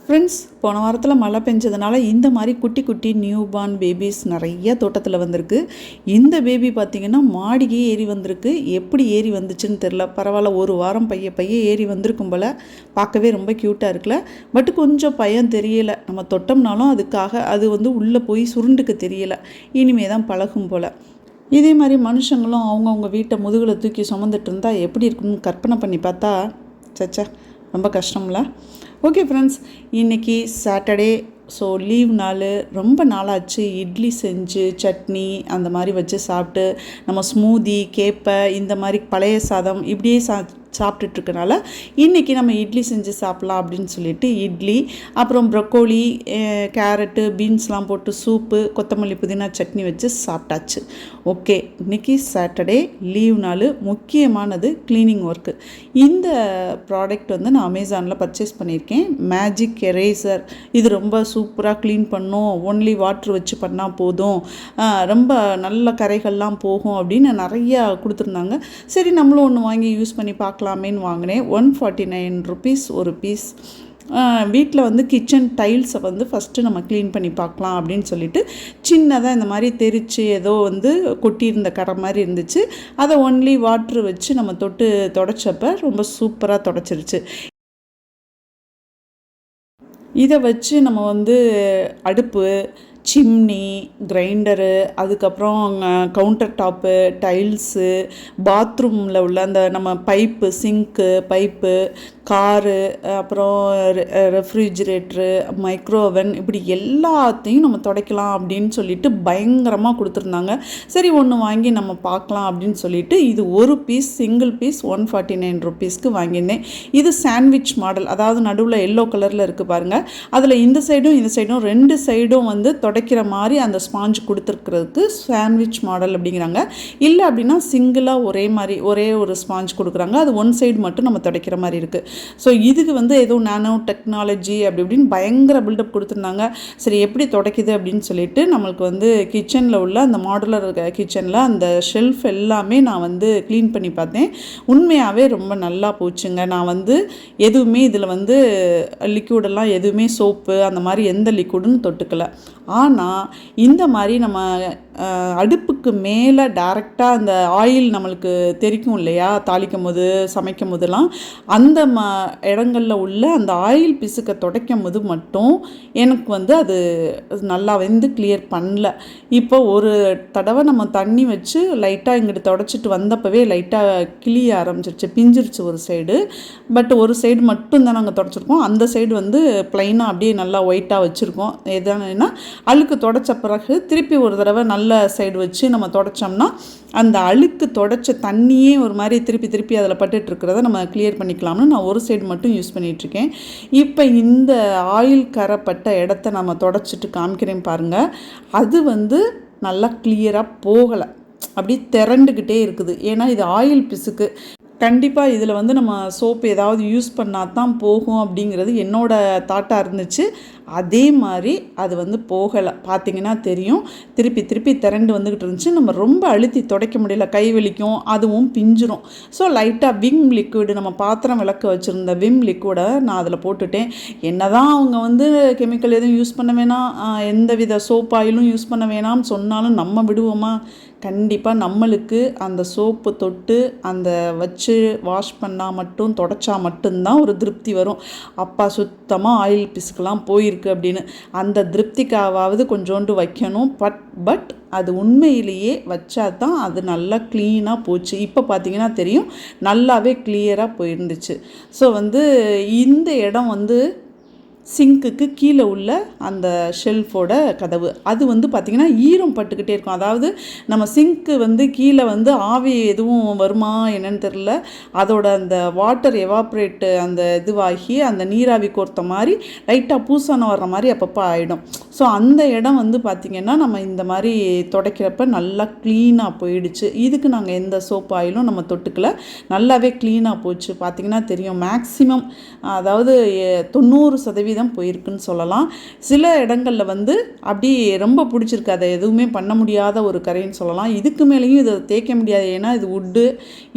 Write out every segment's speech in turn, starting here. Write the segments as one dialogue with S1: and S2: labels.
S1: Friends, போன வாரத்தில் மழை பெஞ்சதுனால இந்த மாதிரி குட்டி குட்டி நியூ பார்ன் பேபிஸ் நிறைய தோட்டத்தில் வந்திருக்கு. இந்த பேபி பார்த்திங்கன்னா மாடிக்கே ஏறி வந்திருக்கு. எப்படி ஏறி வந்துச்சுன்னு தெரில. பரவாயில்ல, ஒரு வாரம் பைய ஏறி வந்திருக்கும் போல். பார்க்கவே ரொம்ப க்யூட்டாக இருக்குல்ல. பட் கொஞ்சம் பயம் தெரியலை. நம்ம தொட்டோம்னாலும் அதுக்காக அது உள்ளே போய் சுருண்டுக்கு தெரியலை. இனிமே தான் பழகும் போல். இதே மாதிரி மனுஷங்களும் அவங்கவுங்க வீட்டை முதுகில் தூக்கி சுமந்துட்டு இருந்தால் எப்படி இருக்குன்னு கற்பனை பண்ணி பார்த்தா சச்சா ரொம்ப கஷ்டம்ல. ஓகே ஃப்ரெண்ட்ஸ், இன்றைக்கி சாட்டர்டே, ஸோ லீவ் நாள். ரொம்ப நாளாச்சு இட்லி செஞ்சு சட்னி அந்த மாதிரி வச்சு சாப்பிட்டு, நம்ம ஸ்மூதி கேப்பை இந்த மாதிரி பழைய சாதம் இப்படியே சாப்பிட்டுட்ருக்கனால இன்றைக்கி நம்ம இட்லி செஞ்சு சாப்பிட்லாம் அப்படின்னு சொல்லிட்டு இட்லி, அப்புறம் ப்ரொக்கோலி, கேரட்டு, பீன்ஸ்லாம் போட்டு சூப்பு, கொத்தமல்லி புதினா சட்னி வச்சு சாப்பிட்டாச்சு. ஓகே, இன்றைக்கி சாட்டர்டே லீவ் நாள். முக்கியமானது க்ளீனிங் ஒர்க்கு. இந்த ப்ராடக்ட் நான் அமேசானில் பர்ச்சேஸ் பண்ணியிருக்கேன். Magic eraser. இது ரொம்ப சூப்பராக க்ளீன் பண்ணும், ஒன்லி வாட்ரு வச்சு பண்ணால் போதும், ரொம்ப நல்ல கரைகள்லாம் போகும் அப்படின்னு நிறையா கொடுத்துருந்தாங்க. சரி, நம்மளும் ஒன்று வாங்கி யூஸ் பண்ணி பார்க்கலாமேன்னு வாங்கினேன். 149 rupees ஒரு பீஸ். வீட்டில் கிச்சன் டைல்ஸை ஃபஸ்ட்டு நம்ம க்ளீன் பண்ணி பார்க்கலாம் அப்படின்னு சொல்லிட்டு சின்னதாக இந்த மாதிரி தெரித்து ஏதோ கொட்டியிருந்த கரை மாதிரி இருந்துச்சு. அதை ஒன்லி வாட்ரு வச்சு நம்ம தொட்டு தொடச்சப்போ ரொம்ப சூப்பராக தொடச்சிருச்சு. இதை வச்சு நம்ம அடுப்பு, சிம்னி, கிரைண்டரு, அதுக்கப்புறம் கவுண்டர் டாப்பு, டைல்ஸு, பாத்ரூமில் உள்ள அந்த நம்ம பைப்பு, சிங்க்கு பைப்பு, காரு, அப்புறம் ரெஃப்ரிஜிரேட்ரு, மைக்ரோவன், இப்படி எல்லாத்தையும் நம்ம துடைக்கலாம் அப்படின்னு சொல்லிட்டு பயங்கரமாக கொடுத்துருந்தாங்க. சரி, ஒன்று வாங்கி நம்ம பார்க்கலாம் அப்படின்னு சொல்லிட்டு இது ஒரு பீஸ், சிங்கிள் பீஸ் 149 rupeesக்கு வாங்கியிருந்தேன். இது சாண்ட்விச் மாடல், அதாவது நடுவில் எல்லோ கலரில் இருக்குது பாருங்கள். அதில் இந்த சைடும் இந்த சைடும் ரெண்டு சைடும் துடைக்கிற மாதிரி அந்த ஸ்பாஞ்ச் கொடுத்துருக்கிறதுக்கு சாண்ட்விச் மாடல் அப்படிங்கிறாங்க. இல்லை அப்படின்னா சிங்கிளாக ஒரே ஒரு ஸ்பாஞ்ச் கொடுக்குறாங்க. அது ஒன் சைடு மட்டும் நம்ம துடைக்கிற மாதிரி இருக்குது. ஸோ இதுக்கு ஏதோ நானோ டெக்னாலஜி அப்படி இப்படின்னு பயங்கர பில்டப் கொடுத்துருந்தாங்க. சரி, எப்படி துடைக்குது அப்படின்னு சொல்லிட்டு நம்மளுக்கு கிச்சனில் உள்ள அந்த மாடுலர் கிச்சனில் அந்த ஷெல்ஃப் எல்லாமே நான் க்ளீன் பண்ணி பார்த்தேன். உண்மையாகவே ரொம்ப நல்லா போச்சுங்க. நான் எதுவுமே இதில் லிக்விடெல்லாம் எதுவுமே சோப்பு அந்த மாதிரி எந்த லிக்விடுன்னு தொட்டுக்கலை. ஆனால் இந்த மாதிரி நம்ம அடுப்புக்கு மேலே டைரெக்டாக அந்த ஆயில் நம்மளுக்கு தெரிக்கும் இல்லையா, தாளிக்கும் போது சமைக்கும் போதெல்லாம் அந்த இடங்களில் உள்ள அந்த ஆயில் பிசுக்க துடைக்கும் போது மட்டும் எனக்கு அது நல்லா கிளியர் பண்ணல. இப்போ ஒரு தடவை நம்ம தண்ணி வச்சு லைட்டாக இங்கிட்டு தொடச்சிட்டு வந்தப்பவே லைட்டாக கிளிய ஆரம்பிச்சிருச்சு, பிஞ்சிருச்சு ஒரு சைடு. பட் ஒரு சைடு மட்டும்தான் நாங்கள் தொடச்சிருக்கோம். அந்த சைடு ப்ளைனாக அப்படியே நல்லா ஒயிட்டாக வச்சுருக்கோம். எதுனா அழுக்கு தொடச்ச பிறகு திருப்பி ஒரு தடவை நல்ல சைடு வச்சு நம்ம தொடச்சோம்னா அந்த அழுக்கு தொடச்ச தண்ணியே ஒரு மாதிரி திருப்பி அதில் பட்டுட்ருக்கிறத நம்ம கிளியர் பண்ணிக்கலாம்னு நான் ஒரு சைடு மட்டும் யூஸ் பண்ணிகிட்ருக்கேன். இப்போ இந்த ஆயில் கரைப்பட்ட இடத்த நம்ம தொடச்சிட்டு காமிக்கிறேன் பாருங்கள். அது நல்லா கிளியராக போகலை, அப்படி திரண்டுக்கிட்டே இருக்குது. ஏன்னா இது ஆயில் பிசுக்கு. கண்டிப்பாக இதில் நம்ம சோப்பு ஏதாவது யூஸ் பண்ணால் தான் போகும் அப்படிங்கிறது என்னோடய தாட்டாக இருந்துச்சு. அதே மாதிரி அது போகலை. பார்த்திங்கன்னா தெரியும், திருப்பி திரண்டு வந்துக்கிட்டு இருந்துச்சு. நம்ம ரொம்ப அழுத்தி துடைக்க முடியல, கை வலிக்கும், அதுவும் பிஞ்சிரும். ஸோ லைட்டாக விம் லிக்விடு, நம்ம பாத்திரம் விளக்க வச்சுருந்த விம் லிக்விடை நான் அதில் போட்டுட்டேன். என்ன தான் அவங்க கெமிக்கல் எதுவும் யூஸ் பண்ண வேணாம், எந்த வித சோப் ஆயிலும் யூஸ் பண்ண வேணாம்னு சொன்னாலும் நம்ம விடுவோமா? கண்டிப்பாக நம்மளுக்கு அந்த சோப்பு தொட்டு அந்த வச்சு வாஷ் பண்ணால் மட்டும், தொடச்சா மட்டும்தான் ஒரு திருப்தி வரும். அப்பா சுத்தமாக ஆயில் பிசுக்கெலாம் போயிருக்கு அப்படின்னு அந்த திருப்திக்காவது கொஞ்சோண்டு வைக்கணும். பட் அது உண்மையிலேயே வச்சா தான் அது நல்லா க்ளீனாக போச்சு. இப்போ பார்த்திங்கன்னா தெரியும், நல்லாவே கிளியராக போயிருந்துச்சு. ஸோ இந்த இடம் சிங்க்குக்கு கீழே உள்ள அந்த ஷெல்ஃபோட கதவு அது பார்த்திங்கன்னா ஈரம் பட்டுக்கிட்டே இருக்கும். அதாவது நம்ம சிங்க்கு கீழே ஆவி எதுவும் வருமா என்னன்னு தெரில, அதோட அந்த வாட்டர் எவாப்ரேட்டு அந்த இதுவாகி அந்த நீராவி கோர்த்த மாதிரி லைட்டாக பூசணம் வர்ற மாதிரி அப்பப்போ ஆகிடும். ஸோ அந்த இடம் பார்த்திங்கன்னா நம்ம இந்த மாதிரி துடைக்கிறப்ப நல்லா க்ளீனாக போயிடுச்சு. இதுக்கு நாங்கள் எந்த சோப் ஆயிலும் நம்ம தொட்டுக்கல, நல்லாவே க்ளீனாக போச்சு. பார்த்திங்கன்னா தெரியும், மேக்ஸிமம் அதாவது 90% போயிருக்குன்னு சொல்லலாம். சில இடங்களில் வந்து அப்படி ரொம்ப பிடிச்சிருக்கு, அதை எதுவுமே பண்ண முடியாத ஒரு கரைன்னு சொல்லலாம். இதுக்கு மேலேயும் இதை தேய்க்க முடியாது, ஏன்னா இது வுட்டு.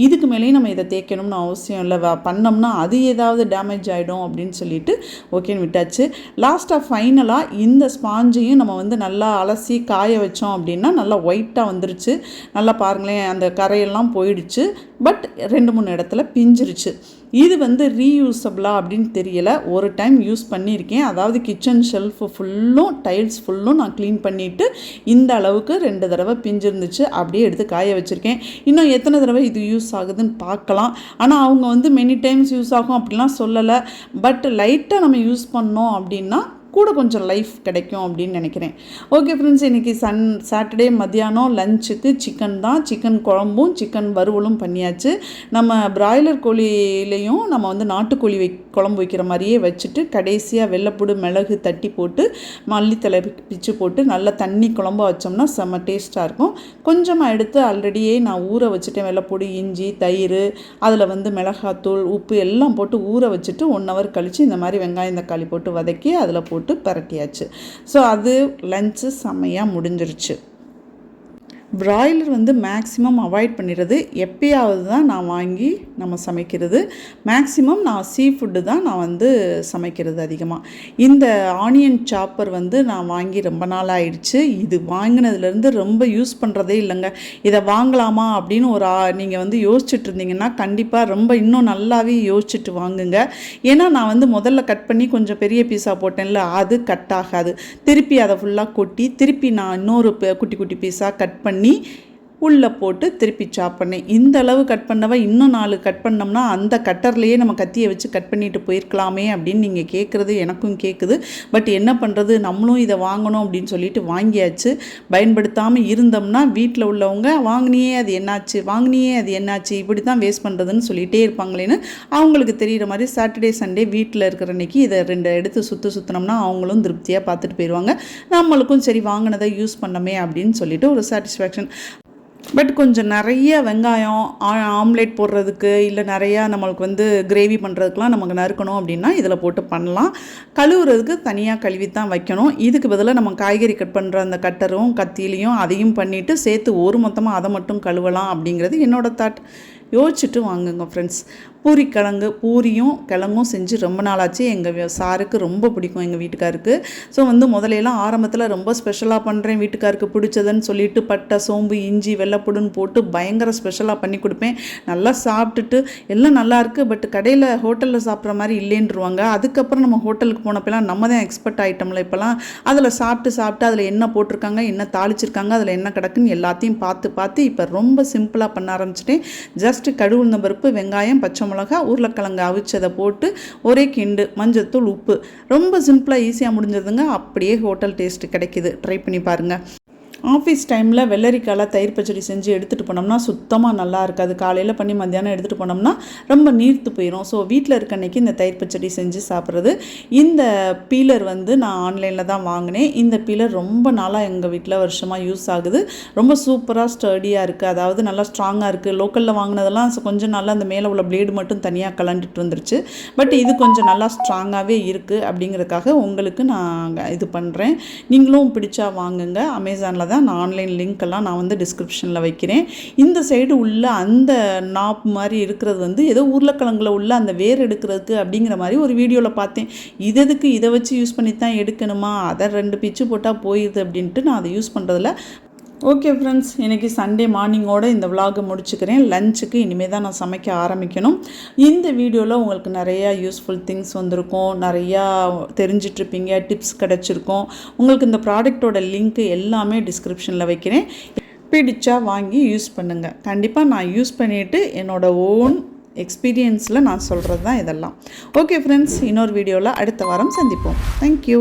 S1: இதுக்கு மேலேயும் நம்ம இதை தேய்க்கணும்னு அவசியம் இல்லை, பண்ணோம்னா அது ஏதாவது டேமேஜ் ஆகிடும் அப்படின்னு சொல்லிட்டு ஓகேன்னு விட்டாச்சு. லாஸ்ட்டாக ஃபைனலாக இந்த ஸ்பாஞ்சையும் நம்ம வந்து நல்லா அலசி காய வச்சோம் அப்படின்னா நல்லா ஒயிட்டாக வந்துருச்சு. நல்லா பாருங்களேன், அந்த கரையெல்லாம் போயிடுச்சு. பட் 2-3 இடத்துல பிஞ்சிருச்சு. இது வந்து ரீயூஸபிளா அப்படின்னு தெரியலை. ஒரு டைம் யூஸ் பண்ணியிருக்கேன், அதாவது கிச்சன் ஷெல்ஃபு ஃபுல்லும் டைல்ஸ் ஃபுல்லும் நான் க்ளீன் பண்ணிவிட்டு இந்த அளவுக்கு 2 தடவை பிஞ்சிருந்துச்சு. அப்படியே எடுத்து காய வச்சுருக்கேன். இன்னும் எத்தனை தடவை இது யூஸ் ஆகுதுன்னு பார்க்கலாம். ஆனால் அவங்க வந்து மெனி டைம்ஸ் யூஸ் ஆகும் அப்படிலாம் சொல்லலை. பட் லைட்டாக நம்ம யூஸ் பண்ணோம் அப்படின்னா கூட கொஞ்சம் லைஃப் கிடைக்கும் அப்படின்னு நினைக்கிறேன். ஓகே ஃப்ரெண்ட்ஸ், இன்றைக்கி சாட்டர்டே மத்தியானம் லஞ்சுக்கு சிக்கன் தான். சிக்கன் குழம்பும் சிக்கன் வறுவலும் பண்ணியாச்சு. நம்ம பிராய்லர் கோழிலையும் நம்ம வந்து நாட்டுக்கோழி குழம்பு வைக்கிற மாதிரியே வச்சுட்டு கடைசியாக வெள்ளைப்பூடு மிளகு தட்டி போட்டு மல்லித்தலை பிச்சு போட்டு நல்லா தண்ணி குழம்பு வச்சோம்னா செம்ம டேஸ்ட்டாக இருக்கும். கொஞ்சமாக எடுத்து ஆல்ரெடியே நான் ஊற வச்சுட்டேன். வெள்ளைப்பூடு, இஞ்சி, தயிர், அதில் வந்து மிளகாத்தூள், உப்பு எல்லாம் போட்டு ஊற வச்சுட்டு 1 ஹவர் கழித்து இந்த மாதிரி வெங்காயம் தக்காளி போட்டு வதக்கி அதில் போட்டு பரட்டியாச்சு. ஸோ அது லஞ்சு செம்மையாக முடிஞ்சிருச்சு. பிராய்லர் வந்து மேக்ஸிமம் அவாய்ட் பண்ணிடுறது. எப்பயாவது தான் நான் வாங்கி நம்ம சமைக்கிறது. மேக்ஸிமம் நான் சீ ஃபுட்டு தான் நான் வந்து சமைக்கிறது அதிகமாக. இந்த ஆனியன் சாப்பர் வந்து நான் வாங்கி ரொம்ப நாள் ஆயிடுச்சு. இது வாங்கினதுலேருந்து ரொம்ப யூஸ் பண்ணுறதே இல்லைங்க. இதை வாங்கலாமா அப்படின்னு நீங்கள் வந்து யோசிச்சுட்டு இருந்தீங்கன்னா கண்டிப்பாக ரொம்ப இன்னும் நல்லாவே யோசிச்சுட்டு வாங்குங்க. ஏன்னா நான் வந்து முதல்ல கட் பண்ணி கொஞ்சம் பெரிய பீஸாக போட்டேன்ல, அது கட் ஆகாது. திருப்பி அதை ஃபுல்லாக கொட்டி திருப்பி நான் இன்னொரு குட்டி குட்டி பீஸாக கட் பண்ணி உள்ளே போட்டு திருப்பி சாப் பண்ணேன். இந்த அளவு கட் பண்ணவ இன்னும் 4 கட் பண்ணோம்னா அந்த கட்டர்லேயே நம்ம கத்தியை வச்சு கட் பண்ணிட்டு போயிருக்கலாமே அப்படின்னு நீங்கள் கேட்குறது எனக்கும் கேட்குது. பட் என்ன பண்ணுறது, நம்மளும் இதை வாங்கணும் அப்படின்னு சொல்லிட்டு வாங்கியாச்சு. பயன்படுத்தாமல் இருந்தோம்னா வீட்டில் உள்ளவங்க வாங்கினியே அது என்னாச்சு இப்படி தான் வேஸ்ட் பண்ணுறதுன்னு சொல்லிகிட்டே இருப்பாங்களேன்னு அவங்களுக்கு தெரிகிற மாதிரி சாட்டர்டே சண்டே வீட்டில் இருக்கிற அன்றைக்கி இதை 2 எடுத்து சுற்றினோம்னா அவங்களும் திருப்தியாக பார்த்துட்டு போயிடுவாங்க. நம்மளுக்கும் சரி வாங்கினதை யூஸ் பண்ணமே அப்படின்னு சொல்லிட்டு ஒரு சாட்டிஸ்ஃபேக்ஷன். பட் கொஞ்சம் நிறைய வெங்காயம் ஆம்லேட் போடுறதுக்கு இல்லை நிறையா நம்மளுக்கு வந்து கிரேவி பண்ணுறதுக்குலாம் நமக்கு நறுக்கணும் அப்படின்னா இதில் போட்டு பண்ணலாம். கழுவுறதுக்கு தனியாக கழுவி தான் வைக்கணும். இதுக்கு பதிலாக நம்ம காய்கறி கட் பண்ணுற அந்த கட்டரும் கத்தியிலையும் அதையும் பண்ணிவிட்டு சேர்த்து ஒரு மொத்தமாக அதை மட்டும் கழுவலாம் அப்படிங்கிறது என்னோடய தாட். யோசிச்சுட்டு வாங்குங்க ஃப்ரெண்ட்ஸ். பூரியும் கிழங்கும் செஞ்சு ரொம்ப நாளாச்சு. எங்கள் சாருக்கு ரொம்ப பிடிக்கும், எங்கள் வீட்டுக்காருக்கு. ஸோ வந்து முதலையெல்லாம் ஆரம்பத்தில் ரொம்ப ஸ்பெஷலாக பண்ணுறேன், வீட்டுக்காருக்கு பிடிச்சதுன்னு சொல்லிட்டு பட்டை, சோம்பு, இஞ்சி, வெள்ளைப்பூடுன்னு போட்டு பயங்கர ஸ்பெஷலாக பண்ணி கொடுப்பேன். நல்லா சாப்பிட்டுட்டு எல்லாம் நல்லாயிருக்கு, பட் கடையில் ஹோட்டலில் சாப்பிட்ற மாதிரி இல்லைன்றுவாங்க. அதுக்கப்புறம் நம்ம ஹோட்டலுக்கு போனப்பெல்லாம் நம்ம தான் எக்ஸ்பர்ட் ஆகிட்டோம்ல இப்போலாம். அதில் சாப்பிட்டு அதில் என்ன போட்டிருக்காங்க, என்ன தாளிச்சிருக்காங்க, அதில் என்ன கிடக்குன்னு எல்லாத்தையும் பார்த்து இப்போ ரொம்ப சிம்பிளாக பண்ண ஆரம்பிச்சிட்டேன். ஜஸ்ட் கடுகுளுந்த பருப்பு, வெங்காயம், பச்சை மிளகா, உருளைக்கிழங்கு அவிச்சதை போட்டு ஒரே கிண்டு, மஞ்சத்தூள், உப்பு. ரொம்ப சிம்பிளாக ஈஸியாக முடிஞ்சதுங்க. அப்படியே ஹோட்டல் டேஸ்ட்டு கிடைக்கிது. ட்ரை பண்ணி பாருங்கள். ஆஃபீஸ் டைமில் வெள்ளரிக்காயில் தயிர் பச்சடி செஞ்சு எடுத்துகிட்டு போனோம்னா சுத்தமாக நல்லா இருக்காது. காலையில் பண்ணி மத்தியானம் எடுத்துகிட்டு போனோம்னா ரொம்ப நீர்த்து போயிடும். ஸோ வீட்டில் இருக்க அன்றைக்கி இந்த தயிர் பச்சடி செஞ்சு சாப்பிட்றது. இந்த பீலர் வந்து நான் ஆன்லைனில் தான் வாங்கினேன். இந்த பீலர் ரொம்ப நாளாக எங்கள் வீட்டில் வருஷமாக யூஸ் ஆகுது. ரொம்ப சூப்பராக ஸ்டடியாக இருக்குது, அதாவது நல்லா ஸ்ட்ராங்காக இருக்குது. லோக்கலில் வாங்கினதெல்லாம் கொஞ்சம் நல்லா அந்த மேலே உள்ள பிளேடு மட்டும் தனியாக கலண்டுட்டு வந்துருச்சு. பட் இது கொஞ்சம் நல்லா ஸ்ட்ராங்காகவே இருக்குது. அப்படிங்கிறதுக்காக உங்களுக்கு நான் இது பண்ணுறேன். நீங்களும் பிடிச்சா வாங்குங்க. அமேசானில் தான் நான் ஆன்லைன் லிங்க்கெல்லாம் நான் வந்து டிஸ்கிரிப்ஷனில் வைக்கிறேன். இந்த சைடு உள்ள அந்த நாப் மாதிரி இருக்கிறது வந்து ஏதோ உருளைக்கிழங்குல உள்ள அந்த வேர் எடுக்கிறதுக்கு அப்படிங்கிற மாதிரி ஒரு வீடியோவில் பார்த்தேன். எதுக்கு இதை வச்சு யூஸ் பண்ணி தான் எடுக்கணுமா, அதை 2 பிச்சு போட்டால் போயிடுது அப்படின்ட்டு நான் அதை யூஸ் பண்ணுறதில்ல. ஓகே ஃப்ரெண்ட்ஸ், இன்றைக்கி சண்டே மார்னிங்கோடு இந்த விலாகை முடிச்சுக்கிறேன். லஞ்சுக்கு இனிமேல் தான் நான் சமைக்க ஆரம்பிக்கணும். இந்த வீடியோவில் உங்களுக்கு நிறையா யூஸ்ஃபுல் திங்ஸ் வந்திருக்கும், நிறையா தெரிஞ்சிட்ருப்பீங்க, டிப்ஸ் கிடச்சிருக்கும். உங்களுக்கு இந்த ப்ராடக்டோட லிங்க்கு எல்லாமே டிஸ்கிரிப்ஷனில் வைக்கிறேன். பிடிச்சா வாங்கி யூஸ் பண்ணுங்கள். கண்டிப்பாக நான் யூஸ் பண்ணிவிட்டு என்னோடய ஓன் எக்ஸ்பீரியன்ஸில் நான் சொல்கிறது தான் இதெல்லாம். ஓகே ஃப்ரெண்ட்ஸ், இன்னொரு வீடியோவில் அடுத்த வாரம் சந்திப்போம். தேங்க்யூ.